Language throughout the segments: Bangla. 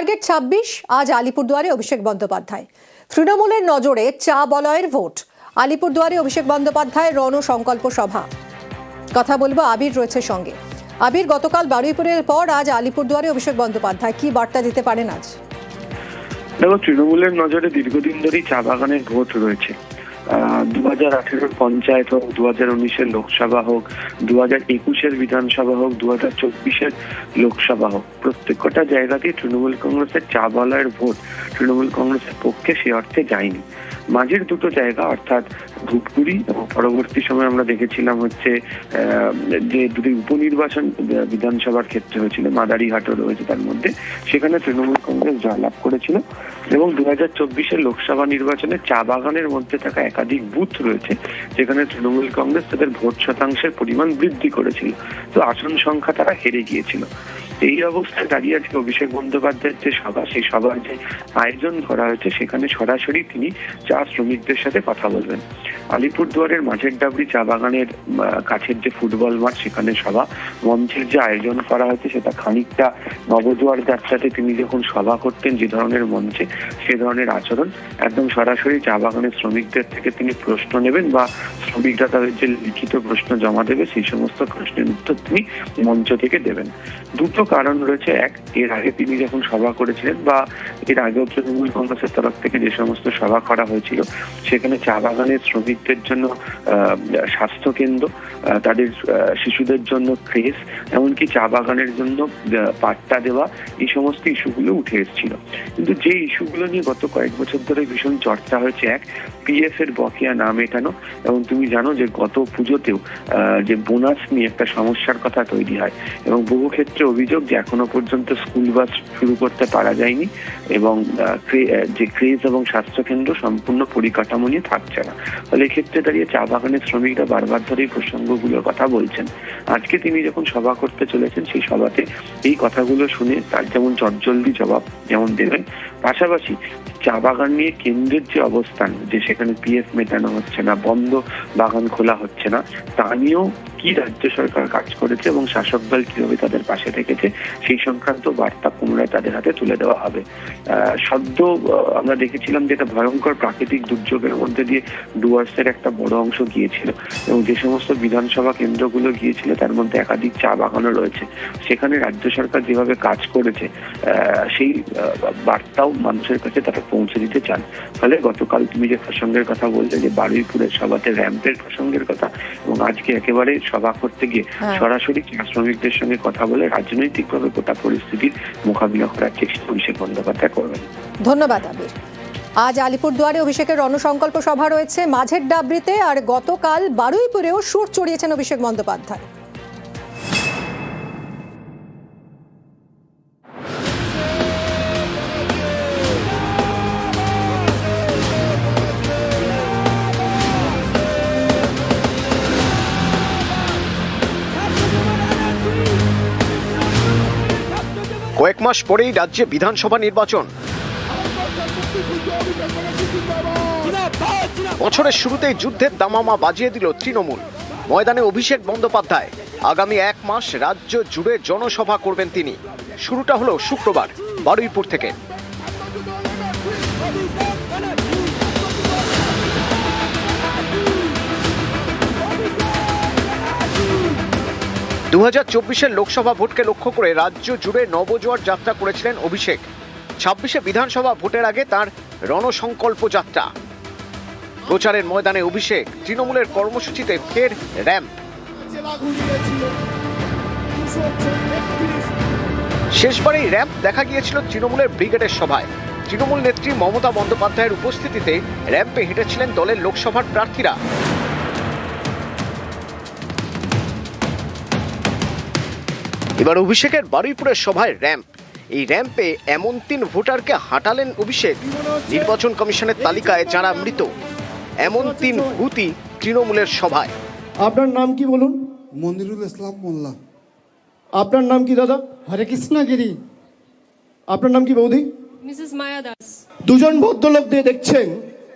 টার্গেট ২৬, আজ আলিপুরদুয়ারে অভিষেক বন্দ্যোপাধ্যায়। তৃণমূলের নজরে চা বলয়ের ভোট। আলিপুরদুয়ারে অভিষেক বন্দ্যোপাধ্যায়ের রণসংকল্প সভা। কথা বলবো, আবির রয়েছে সঙ্গে। আবির, গতকাল বারুইপুরের পর আজ আলিপুরদুয়ারে অভিষেক বন্দ্যোপাধ্যায়, কি বার্তা দিতে পারেন আজ? দেখো, তৃণমূলের নজরে দীর্ঘদিন ধরেই চা বাগানের ভোট রয়েছে। 2018 পঞ্চায়েত হোক, 2019 লোকসভা হোক, 2021 বিধানসভা হোক, 2024 লোকসভা হোক, প্রত্যেকটা জায়গাতেই তৃণমূল কংগ্রেসের চা বলয়ের ভোট তৃণমূল কংগ্রেসের পক্ষে সে অর্থে যায়নি। মাঝের দুটো জায়গা অর্থাৎ ধূপগুড়ি এবং পরবর্তী সময় আমরা দেখেছিলাম হচ্ছে যে দুটি উপনির্বাচন বিধানসভার ক্ষেত্রে হয়েছিল, মাদারিহাটও রয়েছে তার মধ্যে, সেখানে তৃণমূল কংগ্রেস জয়লাভ করেছিল। এবং 2024 লোকসভা নির্বাচনে চা বাগানের মধ্যে থাকা একাধিক বুথ রয়েছে যেখানে তৃণমূল কংগ্রেস তাদের ভোট শতাংশের পরিমাণ বৃদ্ধি করেছিল, তো আসন সংখ্যা তারা হেরে গিয়েছিল। এই অবস্থায় দাঁড়িয়ে আজকে অভিষেক বন্দ্যোপাধ্যায়ের যে সভা, সেই সভার যে আয়োজন করা হয়েছে সেখানে সরাসরি তিনি চা শ্রমিকদের সাথে কথা বলবেন। আলিপুরদুয়ারের মাঝের ডাবরি চা বাগানের কাছের যে ফুটবল মাঠ, সেখানে সভা মঞ্চের যে আয়োজন করা হয়েছে সেটা খানিকটা নবজোয়ার যাত্রাতে তিনি যখন সভা করতেন যে ধরনের মঞ্চে, সে ধরনের আচরণ। একদম সরাসরি চা বাগানের শ্রমিকদের থেকে তিনি প্রশ্ন নেবেন বা শ্রমিকরা তাদের যে লিখিত প্রশ্ন জমা দেবে সেই সমস্ত প্রশ্নের উত্তর তিনি মঞ্চ থেকে দেবেন। দুটো কারণ রয়েছে। এক, এর আগে তিনি যখন সভা করেছিলেন বা এর আগেও তৃণমূল কংগ্রেসের তরফ থেকে যে সমস্ত সভা করা হয়েছিল সেখানে চা বাগানের শ্রমিকদের জন্য স্বাস্থ্য কেন্দ্র, তাদের শিশুদের জন্য ক্রেস, এমনকি চা বাগানের জন্য পাট্টা দেওয়া, এই সমস্ত ইস্যুগুলো উঠে এসেছিল। কিন্তু যে ইস্যুগুলো নিয়ে গত কয়েক বছর ধরে ভীষণ চর্চা হয়েছে, এক, পিএফ এর বকেয়া না মেটানো, এবং তুমি জানো যে গত পুজোতেও যে বোনাস নিয়ে একটা সমস্যার কথা তৈরি হয় এবং বহু ক্ষেত্রে অভিযোগ যে এখনো পর্যন্ত স্কুল বাস শুরু করতে পারা যায়নি এবং যে ক্রেজ এবং স্বাস্থ্য কেন্দ্র সম্পূর্ণ পরিকাঠামো নিয়ে থাকছে না। ফলে এক্ষেত্রে দাঁড়িয়ে চা বাগানের শ্রমিকরা বারবার ধরে এই প্রসঙ্গগুলোর কথা বলছেন। আজকে তিনি যখন সভা করতে চলেছেন সেই সভাতে এই কথাগুলো শুনে তার যেমন চটজলদি জবাব যেমন দেবেন, পাশাপাশি চা বাগান নিয়ে কেন্দ্রের যে অবস্থান, যে সেখানে পিএফ মেটানো হচ্ছে না, বন্ধ বাগান খোলা হচ্ছে না, তা নিয়েও কি রাজ্য সরকার কাজ করেছে এবং শাসক দল কিভাবে তাদের পাশে থেকেছে সেই সংক্রান্ত বার্তা পুনরায় তাদের হাতে তুলে দেওয়া হবে। সদ্য আমরা দেখেছিলাম যে একটা ভয়ঙ্কর প্রাকৃতিক দুর্যোগের মধ্যে দিয়ে ডুয়ার্সের একটা বড় অংশ গিয়েছিল এবং যে সমস্ত বিধানসভা কেন্দ্রগুলো গিয়েছিল তার মধ্যে একাধিক চা বাগানও রয়েছে। সেখানে রাজ্য সরকার যেভাবে কাজ করেছে সেই বার্তাও মানুষের কাছে তারা পৌঁছে দিতে চান। ফলে গতকাল তুমি যে প্রসঙ্গের কথা বললে, যে বারুইপুরের সভাতে র্যাম্পের প্রসঙ্গের কথা, এবং আজকে একেবারে সভা করতে গিয়ে সরাসরি চা শ্রমিকদের সঙ্গে কথা বলে রাজনৈতিকভাবে গোটা পরিস্থিতির মোকাবিলা করার চেষ্টা অভিষেক বন্দ্যোপাধ্যায় করবেন। ধন্যবাদ আবির। আজ আলিপুরদুয়ারে অভিষেকের রণসংকল্প সভা রয়েছে মাঝের ডাবরিতে, আর গতকাল বারুইপুরেও সুর চড়িয়েছেন অভিষেক বন্দ্যোপাধ্যায়। কয়েক মাস পরেই রাজ্যে বিধানসভা নির্বাচন। বছরের শুরুতেই যুদ্ধের দামামা বাজিয়ে দিল তৃণমূল। ময়দানে অভিষেক বন্দ্যোপাধ্যায়। আগামী এক মাস রাজ্য জুড়ে জনসভা করবেন তিনি। শুরুটা হলো শুক্রবার বারুইপুর থেকে। দু 2024 লোকসভা ভোটকে লক্ষ্য করে রাজ্য জুড়ে নবজোয়ার যাত্রা করেছিলেন অভিষেক। 26 বিধানসভা ভোটের আগে তার রণসংকল্প যাত্রা। প্রচারের ময়দানে অভিষেক, তৃণমূলের কর্মসূচিতে ফের র্যাম্প। শেষবারেই র্যাম্প দেখা গিয়েছিল তৃণমূলের ব্রিগেডের সভায়। তৃণমূল নেত্রী মমতা বন্দ্যোপাধ্যায়ের উপস্থিতিতে র্যাম্পে হেঁটেছিলেন দলের লোকসভার প্রার্থীরা। এবার অভিষেকের বারুইপুরের সভায় র্যাম্প। এই র্যাম্পে এমন 3 ভোটারকে হাঁটালেন অভিষেক। নির্বাচন কমিশনের তালিকায় যারা মৃত, এমন 3 ভূতই তৃণমূলের সভায়। আপনার নাম কি বলুন? মনিরুল ইসলাম মোল্লা। আপনার নাম কি দাদা? হরে কৃষ্ণগিরি। আপনার নাম কি বৌদি? মিসেস মায়া দাস। দুজন ভদ্রলোক দিয়ে দেখছেন,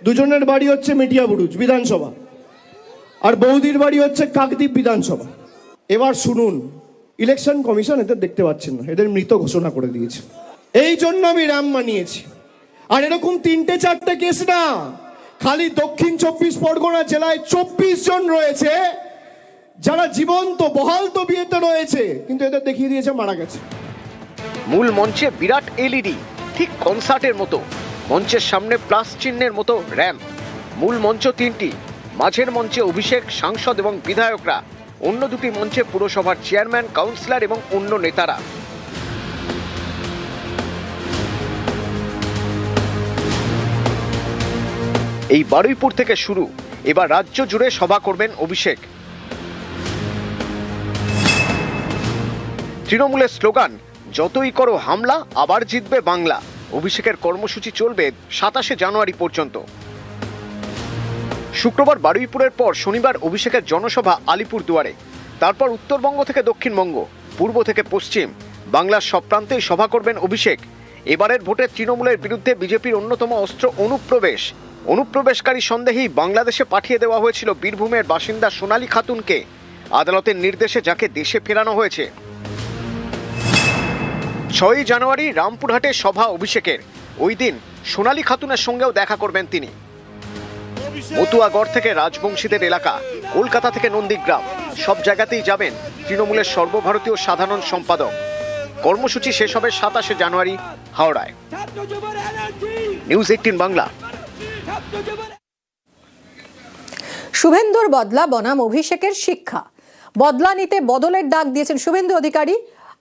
দুজনের বাড়ি হচ্ছে মেটিয়াবুরুজ বিধানসভা, আর বৌদির বাড়ি হচ্ছে কাকদ্বীপ বিধানসভা। এবার শুনুন, ইলেকশন কমিশন এদের দেখতে পাচ্ছেন না, এদের মৃত ঘোষণা করে দিয়েছে। এই জন্য আমি র্যাম বানিয়েছি। আর এরকম 3-4টে কেস না, খালি দক্ষিণ 24 পরগনা জেলায় 24 জন রয়েছে যারা জীবন্ত বহাল তবিয়তে রয়েছে, কিন্তু এদের দেখিয়ে দিয়েছে মারা গেছে। মূল মঞ্চে বিরাট এলইডি, ঠিক কনসার্টের মতো। মঞ্চের সামনে প্লাস চিহ্নের মতো র্যাম্প। মূল মঞ্চ 3টি, মাঝের মঞ্চে অভিষেক, সাংসদ এবং বিধায়করা। অন্য দুটি মঞ্চে পুরসভার চেয়ারম্যান, কাউন্সিলর এবং অন্য নেতারা। এই বারুইপুর থেকে শুরু, এবার রাজ্য জুড়ে সভা করবেন অভিষেক। তৃণমূলের স্লোগান, যতই করো হামলা আবার জিতবে বাংলা। অভিষেকের কর্মসূচি চলবে 27শে জানুয়ারি পর্যন্ত। শুক্রবার বারুইপুরের পর শনিবার অভিষেকের জনসভা আলিপুরদুয়ারে, তারপর উত্তরবঙ্গ থেকে দক্ষিণবঙ্গ, পূর্ব থেকে পশ্চিম, বাংলার সব প্রান্তেই সভা করবেন অভিষেক। এবারের ভোটে তৃণমূলের বিরুদ্ধে বিজেপির অন্যতম অস্ত্র অনুপ্রবেশকারী সন্দেহেই বাংলাদেশে পাঠিয়ে দেওয়া হয়েছিল বীরভূমের বাসিন্দা সোনালী খাতুনকে। আদালতের নির্দেশে যাকে দেশে ফেরানো হয়েছে। 6ই জানুয়ারি রামপুরহাটে সভা অভিষেকের। ওই দিন সোনালী খাতুনের সঙ্গেও দেখা করবেন তিনি। মতুয়াগড় থেকে রাজবংশীদের এলাকা, কলকাতা থেকে নন্দীগ্রাম, সব জায়গাতেই যাবেন তৃণমূলের সর্বভারতীয় সাধারণ সম্পাদক। কর্মসূচি শেষ হবে 27শে জানুয়ারি হাওড়ায়। নিউজ 18 বাংলা। শুভেন্দুর বদলা বনাম অভিষেকের শিক্ষা। বদলা নিতে বদলের ডাক দিয়েছেন শুভেন্দু অধিকারী,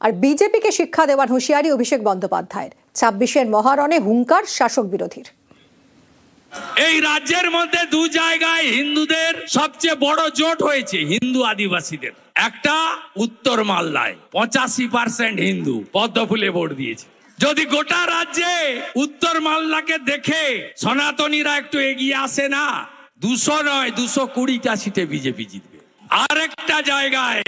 আর বিজেপিকে শিক্ষা দেওয়ার হুঁশিয়ারি অভিষেক বন্দ্যোপাধ্যায়ের। 26-এর মহারণে হুঙ্কার শাসক বিরোধীর। এই রাজ্যের মধ্যে দু জায়গায় হিন্দুদের সবচেয়ে বড় জোট হয়েছে, হিন্দু আদিবাসীদের। একটা উত্তর মালদায় 85% হিন্দু পদ্মফুলে ভোট দিয়েছে। যদি গোটা রাজ্যে উত্তর মালদাকে দেখে সনাতনীরা একটু এগিয়ে আসে না, 200 নয় 220টা সিটে বিজেপি জিতবে। আর একটা জায়গায়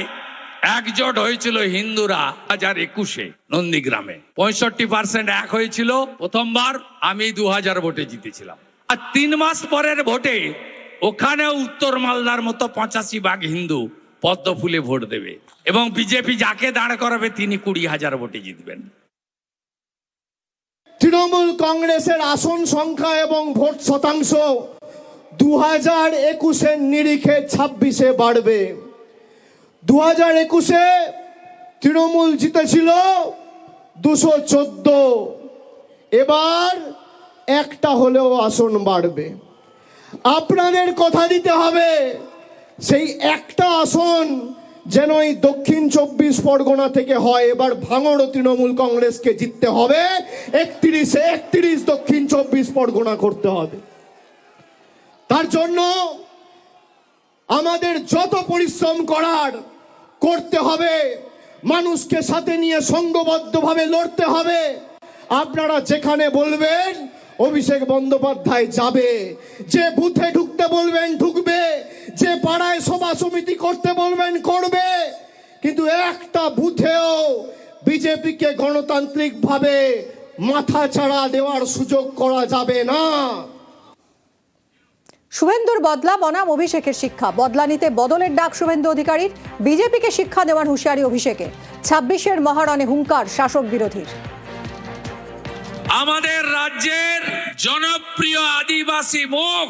একজোট হয়েছিল হিন্দুরা 2021-এ নন্দীগ্রামে, 65% এক হয়েছিল। প্রথমবার আমি 2000 ভোটে জিতেছিলাম। আর 3 মাস পরের ভোটে ওখানে উত্তর মালদার মতো 85% হিন্দু পদ্মফুলে ভোট দেবে, এবং বিজেপি যাকে দাঁড় করাবে তিনি 20,000 ভোটে জিতবেন। তৃণমূল কংগ্রেসের আসন সংখ্যা এবং ভোট শতাংশ 2021-এর নিরিখে 26-এ বাড়বে। 2021-এ তৃণমূল জিতেছিল 214, এবার একটা হলেও আসন বাড়বে। আপনাদের কথা দিতে হবে সেই একটা আসন যেন এই দক্ষিণ 24 পরগনা থেকে হয়। এবার ভাঙড় তৃণমূল কংগ্রেসকে জিততে হবে, 31-এ 31 দক্ষিণ 24 পরগনা করতে হবে। তার জন্য আমাদের যত পরিশ্রম করার করতে হবে, মানুষকে সাথে নিয়ে সংঘবদ্ধভাবে লড়তে হবে। আপনারা যেখানে বলবেন অভিষেক বন্দ্যোপাধ্যায় যাবে, যে বুথে ঢুকতে বলবেন ঢুকবে, যে পাড়ায় সভা সমিতি করতে বলবেন করবে, কিন্তু একটা বুথেও বিজেপিকে গণতান্ত্রিকভাবে মাথা চাড়া দেওয়ার সুযোগ করা যাবে না। শুভেন্দুর বদলা বনাম অভিষেকের শিক্ষা। বদলা নিতে বদলের ডাক শুভেন্দু অধিকারীর, বিজেপিকে শিক্ষা দেওয়ার হুঁশিয়ারি অভিষেকের। 26-এর মহারণে হুঙ্কার শাসক বিরোধীর। আমাদের রাজ্যের জনপ্রিয় আদিবাসী মুখ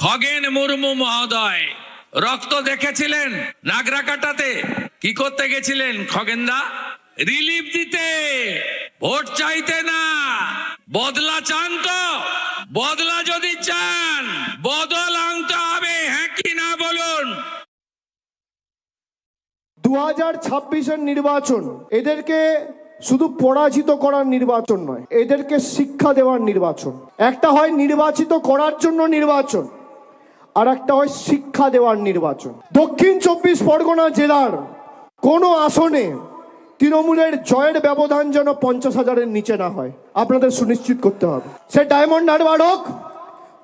খগেন মুর্মু মহোদয় রক্ত দেখেছিলেন নাগরাকাটাতে। কি করতে গেছিলেন খগেনদা? রিলিফ দিতে, ভোট চাইতে না। বদলা চান তো? বদলা যদি চান বদল আনতে হবে, হ্যাঁ কি না বলুন। 2026-এর নির্বাচন এদেরকে শুধু পরাজিত করার নির্বাচন নয়, এদেরকে শিক্ষা দেওয়ার নির্বাচন। একটা হয় নির্বাচিত করার জন্য নির্বাচন, আর একটা হয় শিক্ষা দেওয়ার নির্বাচন। দক্ষিণ 24 পরগনা জেলার কোনো আসনে তৃণমূলের জয়ের ব্যবধান যেন 50,000-এর নিচে না হয়, আপনাদের সুনিশ্চিত করতে হবে। সে ডায়মন্ড হারবার হোক,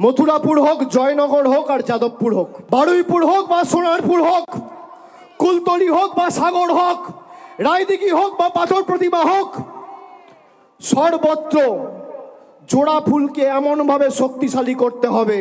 মথুরাপুর হোক, জয়নগর হোক আর যাদবপুর হোক, বারুইপুর হোক বা সোনারপুর হোক, কুলতলি হোক বা সাগর হোক, রায়দিঘি হোক বা পাথর প্রতিমা হোক, সর্বত্র জোড়া ফুলকে এমন ভাবে শক্তিশালী করতে হবে